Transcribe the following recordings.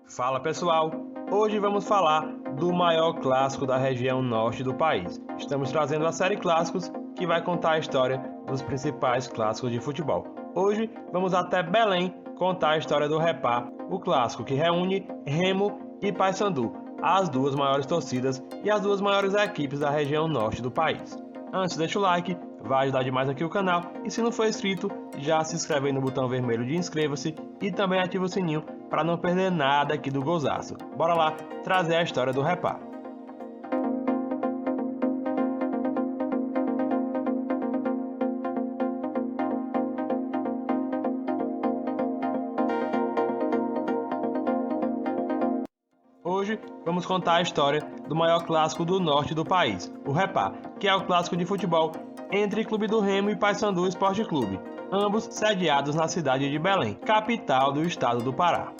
Fala pessoal, hoje vamos falar do maior clássico da região norte do país. Estamos trazendo a série Clássicos, que vai contar a história dos principais clássicos de futebol. Hoje vamos até Belém contar a história do Repá, o clássico que reúne Remo e Paysandu, as duas maiores torcidas e as duas maiores equipes da região norte do país. Antes, deixa o like, vai ajudar demais aqui o canal, e se não for inscrito, já se inscreve aí no botão vermelho de inscreva-se e também ativa o sininho para não perder nada aqui do Gozaço. Bora lá trazer a história do Repá. Hoje vamos contar a história do maior clássico do norte do país, o Repá, que é o clássico de futebol entre Clube do Remo e Paysandu Esporte Clube, ambos sediados na cidade de Belém, capital do estado do Pará.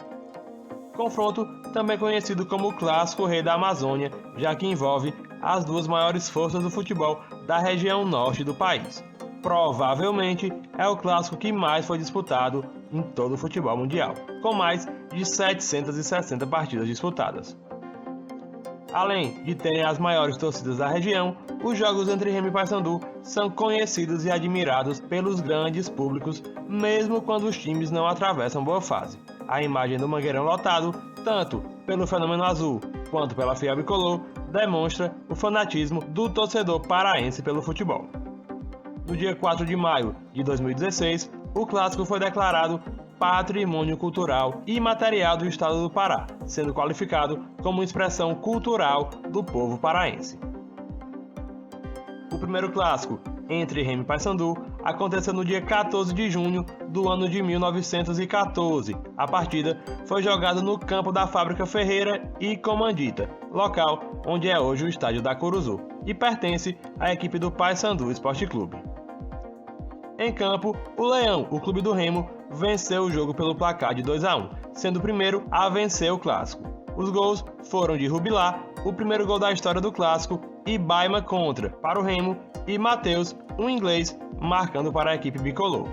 Confronto também conhecido como o Clássico Rei da Amazônia, já que envolve as duas maiores forças do futebol da região norte do país. Provavelmente é o clássico que mais foi disputado em todo o futebol mundial, com mais de 760 partidas disputadas. Além de terem as maiores torcidas da região, os jogos entre Remo e Paysandu são conhecidos e admirados pelos grandes públicos, mesmo quando os times não atravessam boa fase. A imagem do Mangueirão lotado, tanto pelo Fenômeno Azul quanto pela Fiel Bicolor, demonstra o fanatismo do torcedor paraense pelo futebol. No dia 4 de maio de 2016, o clássico foi declarado Patrimônio Cultural e Imaterial do Estado do Pará, sendo qualificado como expressão cultural do povo paraense. O primeiro clássico entre Remo e Paysandu aconteceu no dia 14 de junho do ano de 1914. A partida foi jogada no campo da Fábrica Ferreira e Comandita, local onde é hoje o estádio da Curuzu, e pertence à equipe do Paysandu Esporte Clube. Em campo, o Leão, o clube do Remo, venceu o jogo pelo placar de 2-1, sendo o primeiro a vencer o clássico. Os gols foram de Rubilá, o primeiro gol da história do clássico, e Baima contra, para o Remo, e Matheus, um inglês, marcando para a equipe bicolor.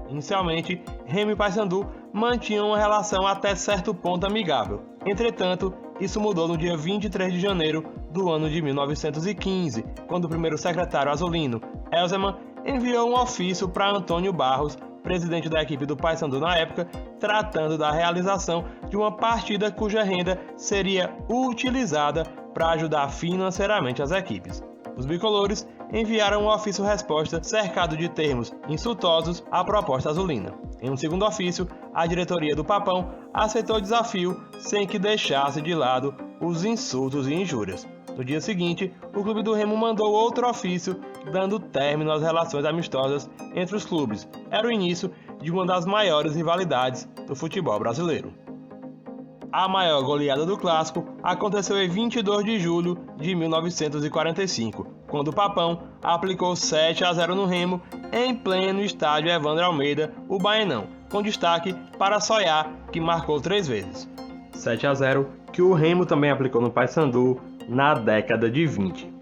Inicialmente, Remo e Paysandu mantinham uma relação até certo ponto amigável. Entretanto, isso mudou no dia 23 de janeiro do ano de 1915, quando o primeiro secretário azulino, Elzeman, enviou um ofício para Antônio Barros, presidente da equipe do Paysandu na época, tratando da realização de uma partida cuja renda seria utilizada para ajudar financeiramente as equipes. Os bicolores enviaram um ofício-resposta cercado de termos insultosos à proposta azulina. Em um segundo ofício, a diretoria do Papão aceitou o desafio sem que deixasse de lado os insultos e injúrias. No dia seguinte, o clube do Remo mandou outro ofício, dando término às relações amistosas entre os clubes. Era o início de uma das maiores rivalidades do futebol brasileiro. A maior goleada do clássico aconteceu em 22 de julho de 1945, quando o Papão aplicou 7-0 no Remo em pleno estádio Evandro Almeida, o Baenão, com destaque para Soiá, que marcou 3 vezes. 7-0 que o Remo também aplicou no Paysandu na década de 20.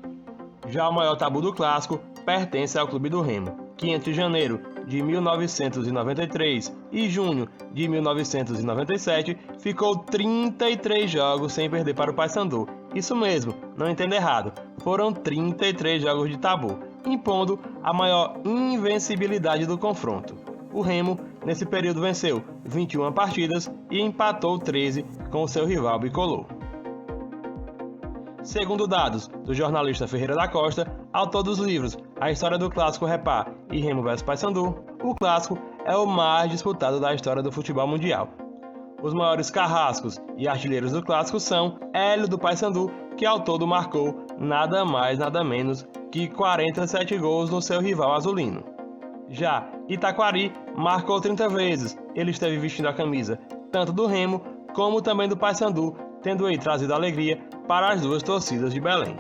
Já o maior tabu do clássico pertence ao clube do Remo, que entre janeiro de 1993 e junho de 1997 ficou 33 jogos sem perder para o Paysandu. Isso mesmo, não entenda errado, foram 33 jogos de tabu, impondo a maior invencibilidade do confronto. O Remo, nesse período, venceu 21 partidas e empatou 13 com o seu rival bicolor. Segundo dados do jornalista Ferreira da Costa, autor dos livros A História do Clássico Repá e Remo vs Paysandu, o clássico é o mais disputado da história do futebol mundial. Os maiores carrascos e artilheiros do clássico são Hélio do Paysandu, que ao todo marcou nada mais nada menos que 47 gols no seu rival azulino. Já Itaquari marcou 30 vezes, ele esteve vestindo a camisa tanto do Remo como também do Paysandu, tendo aí trazido alegria para as duas torcidas de Belém.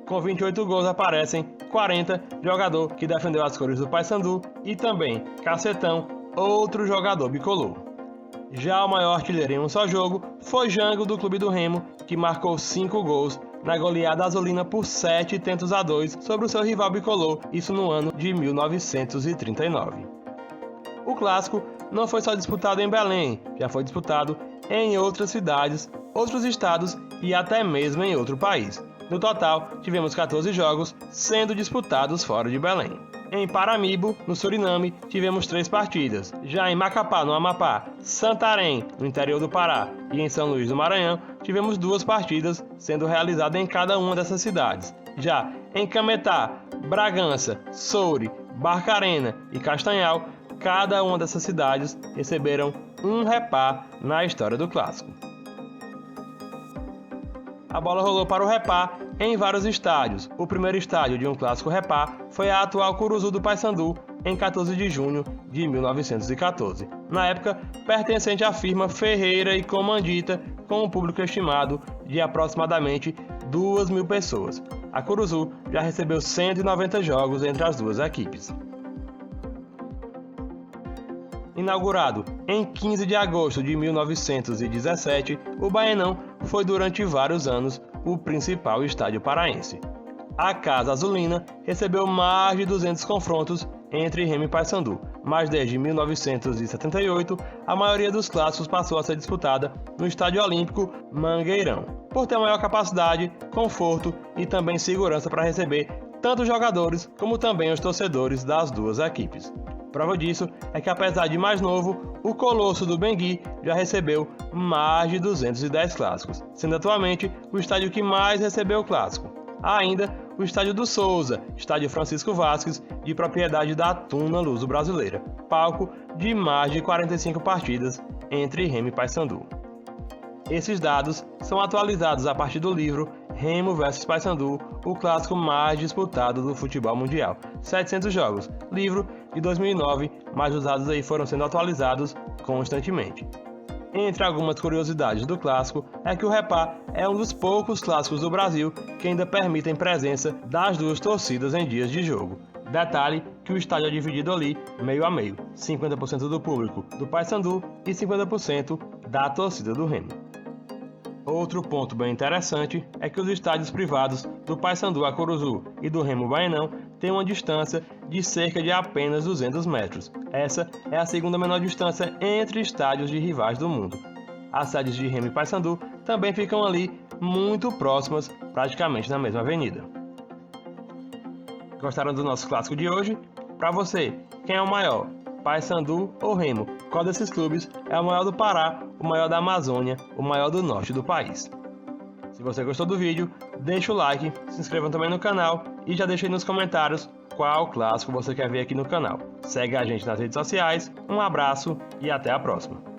Com 28 gols aparecem 40 jogador que defendeu as cores do Paysandu e também Cacetão, outro jogador bicolor. Já o maior artilheiro em um só jogo foi Jango do clube do Remo, que marcou 5 gols na goleada azulina por 7-2 sobre o seu rival bicolor, isso no ano de 1939. O clássico não foi só disputado em Belém, já foi disputado em outras cidades, outros estados e até mesmo em outro país. No total, tivemos 14 jogos sendo disputados fora de Belém. Em Paramibo, no Suriname, tivemos 3 partidas. Já em Macapá, no Amapá, Santarém, no interior do Pará e em São Luís do Maranhão, tivemos 2 partidas sendo realizadas em cada uma dessas cidades. Já em Cametá, Bragança, Soure, Barcarena e Castanhal, cada uma dessas cidades receberam um repá na história do clássico. A bola rolou para o repá em vários estádios. O primeiro estádio de um clássico repá foi a atual Curuzu do Paysandu, em 14 de junho de 1914. Na época, pertencente à firma Ferreira e Comandita, com um público estimado de aproximadamente 2.000 pessoas. A Curuzu já recebeu 190 jogos entre as duas equipes. Inaugurado em 15 de agosto de 1917, o Baenão foi durante vários anos o principal estádio paraense. A Casa Azulina recebeu mais de 200 confrontos entre Remo e Paysandu, mas desde 1978 a maioria dos clássicos passou a ser disputada no Estádio Olímpico Mangueirão, por ter maior capacidade, conforto e também segurança para receber tanto os jogadores como também os torcedores das duas equipes. Prova disso é que, apesar de mais novo, o Colosso do Bengui já recebeu mais de 210 clássicos, sendo atualmente o estádio que mais recebeu o clássico. Há ainda o Estádio do Souza, Estádio Francisco Vasques, de propriedade da Tuna Luso-Brasileira, palco de mais de 45 partidas entre Remo e Paysandu. Esses dados são atualizados a partir do livro Remo vs Paysandu, o clássico mais disputado do futebol mundial, 700 jogos, livro de 2009, mas os dados aí foram sendo atualizados constantemente. Entre algumas curiosidades do clássico é que o repá é um dos poucos clássicos do Brasil que ainda permitem presença das duas torcidas em dias de jogo. Detalhe que o estádio é dividido ali meio a meio, 50% do público do Paysandu e 50% da torcida do Remo. Outro ponto bem interessante é que os estádios privados do Paysandu Curuzu e do Remo Baenão têm uma distância de cerca de apenas 200 metros. Essa é a segunda menor distância entre estádios de rivais do mundo. As sedes de Remo e Paysandu também ficam ali muito próximas, praticamente na mesma avenida. Gostaram do nosso clássico de hoje? Para você, quem é o maior? Paysandu ou Remo? Qual desses clubes é o maior do Pará, o maior da Amazônia, o maior do norte do país? Se você gostou do vídeo, deixa o like, se inscreva também no canal e já deixe aí nos comentários qual clássico você quer ver aqui no canal. Segue a gente nas redes sociais, um abraço e até a próxima!